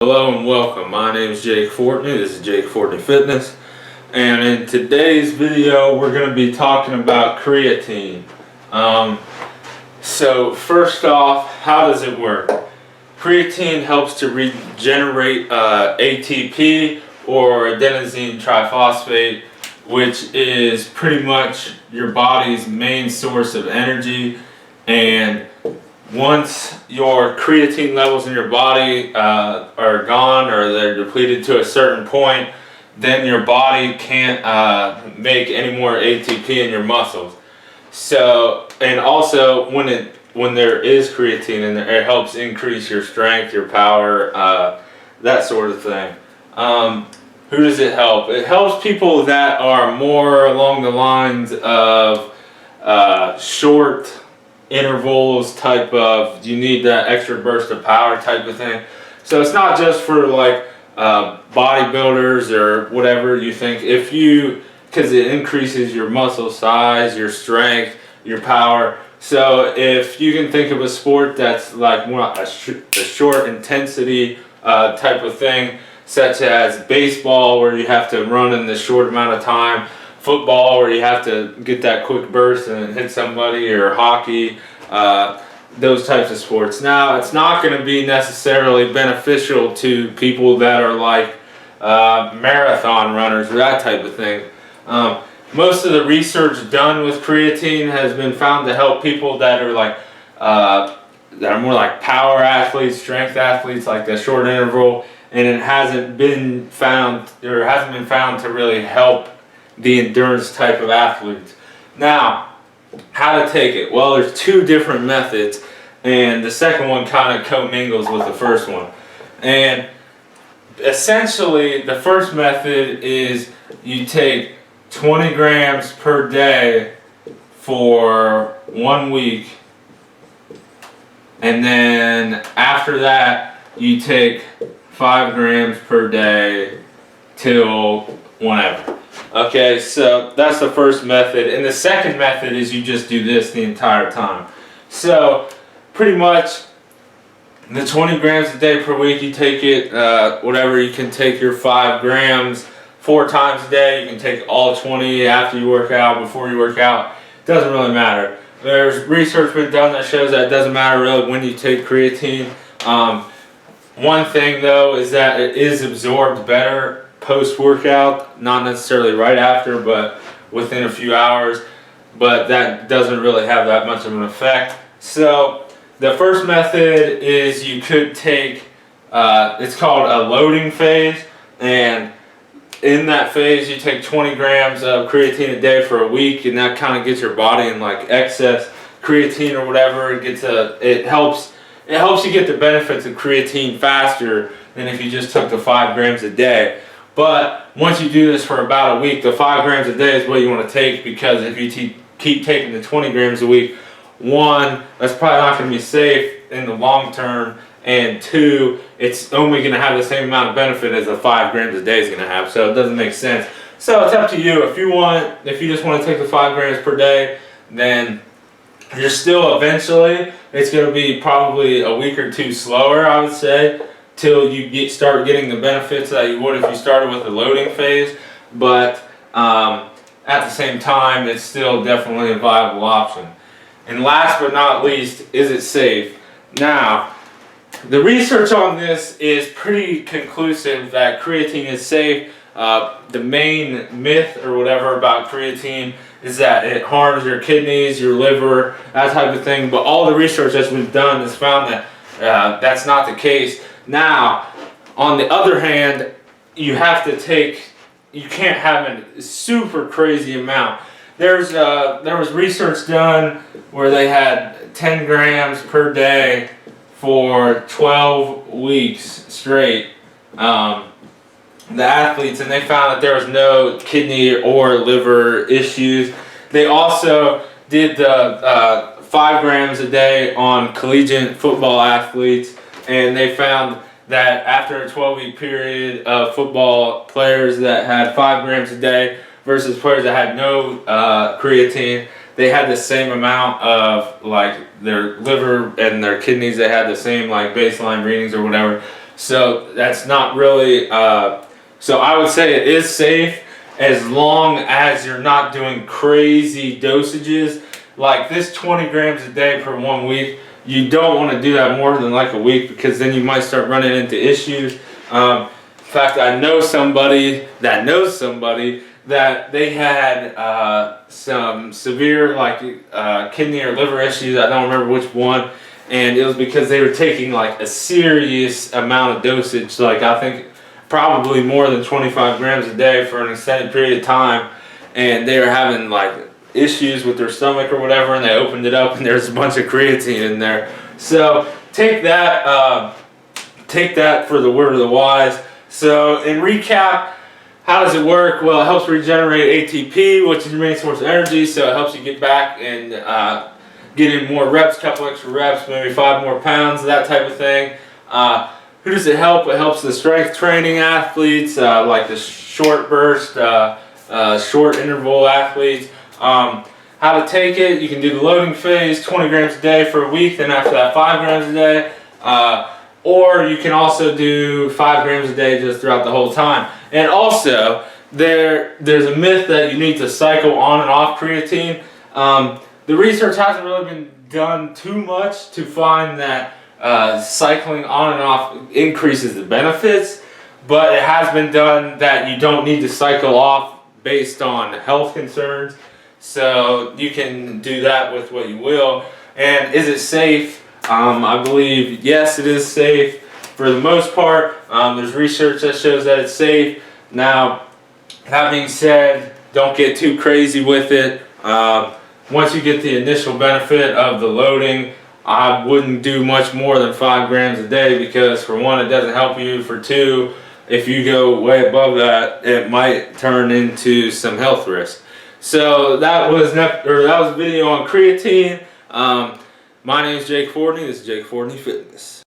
Hello and welcome. My name is Jake Fortney. This is JakeFortneyFitness, and in today's video we're going to be talking about creatine. So first off, how does it work? Creatine helps to regenerate ATP, or adenosine triphosphate, which is pretty much your body's main source of energy. And once your creatine levels in your body are gone, or they're depleted to a certain point, then your body can't make any more ATP in your muscles. So, and also when there is creatine in there, it helps increase your strength, your power, that sort of thing. Who does it help? It helps people that are more along the lines of short intervals type of, you need that extra burst of power type of thing. So it's not just for like bodybuilders or whatever you think. Because it increases your muscle size, your strength, your power. So if you can think of a sport that's like more a short intensity type of thing, such as baseball, where you have to run in this short amount of time, football, where you have to get that quick burst and hit somebody, or hockey, those types of sports. Now, it's not going to be necessarily beneficial to people that are like marathon runners or that type of thing. Most of the research done with creatine has been found to help people that are like that are more like power athletes, strength athletes, like the short interval, and it hasn't been found to really help the endurance type of athletes. Now, how to take it? Well, there's two different methods, and the second one kind of commingles with the first one. And essentially, the first method is you take 20 grams per day for 1 week, and then after that, you take 5 grams per day till whenever. Okay, so that's the first method. And the second method is you just do this the entire time. So pretty much the 20 grams a day per week, you take it, whatever, you can take your 5 grams 4 times a day. You can take all 20 after you work out, before you work out. It doesn't really matter. There's research been done that shows that it doesn't matter really when you take creatine. One thing though is that it is absorbed better post-workout, not necessarily right after, but within a few hours, but that doesn't really have that much of an effect. So the first method is you could take, it's called a loading phase, and in that phase you take 20 grams of creatine a day for a week, and that kind of gets your body in like excess creatine or whatever. It helps you get the benefits of creatine faster than if you just took the 5 grams a day. But once you do this for about a week, the 5 grams a day is what you want to take, because if you keep taking the 20 grams a week, 1, that's probably not going to be safe in the long term, and 2, it's only going to have the same amount of benefit as the 5 grams a day is going to have, so it doesn't make sense. So it's up to you. If you just want to take the 5 grams per day, then you're still eventually, it's going to be probably a week or 2 slower, I would say, till you start getting the benefits that you would if you started with the loading phase. But at the same time, it's still definitely a viable option. And last but not least, is it safe? Now, the research on this is pretty conclusive that creatine is safe. The main myth or whatever about creatine is that it harms your kidneys, your liver, that type of thing. But all the research that's been done has found that that's not the case. Now, on the other hand, you can't have a super crazy amount. There was research done where they had 10 grams per day for 12 weeks straight, the athletes, and they found that there was no kidney or liver issues. They also did the 5 grams a day on collegiate football athletes, and they found that after a 12-week period of football players that had 5 grams a day versus players that had no creatine, they had the same amount of, like, their liver and their kidneys, they had the same like baseline readings or whatever. So that's not really, so I would say it is safe as long as you're not doing crazy dosages. Like this 20 grams a day per 1 week, you don't want to do that more than like a week, because then you might start running into issues. In fact, I know somebody that knows somebody that they had some severe like kidney or liver issues. I don't remember which one, and it was because they were taking like a serious amount of dosage, like I think probably more than 25 grams a day for an extended period of time, and they were having like issues with their stomach or whatever, and they opened it up and there's a bunch of creatine in there. So take that for the word of the wise. So in recap, how does it work? Well, it helps regenerate ATP, which is your main source of energy, so it helps you get back and get in more reps, couple extra reps, maybe 5 more pounds, that type of thing. Who does it help? It helps the strength training athletes, like the short burst, short interval athletes. How to take it: you can do the loading phase, 20 grams a day for a week, then after that 5 grams a day. Or you can also do 5 grams a day just throughout the whole time. And also, there's a myth that you need to cycle on and off creatine. The research hasn't really been done too much to find that cycling on and off increases the benefits, but it has been done that you don't need to cycle off based on health concerns. So you can do that with what you will. And is it safe? I believe yes, it is safe for the most part. There's research that shows that it's safe. Now, that being said, don't get too crazy with it. Once you get the initial benefit of the loading, I wouldn't do much more than 5 grams a day, because for one, it doesn't help you. For two, if you go way above that, it might turn into some health risk. So that was a video on creatine. My name is Jake Fortney. This is Jake Fortney Fitness.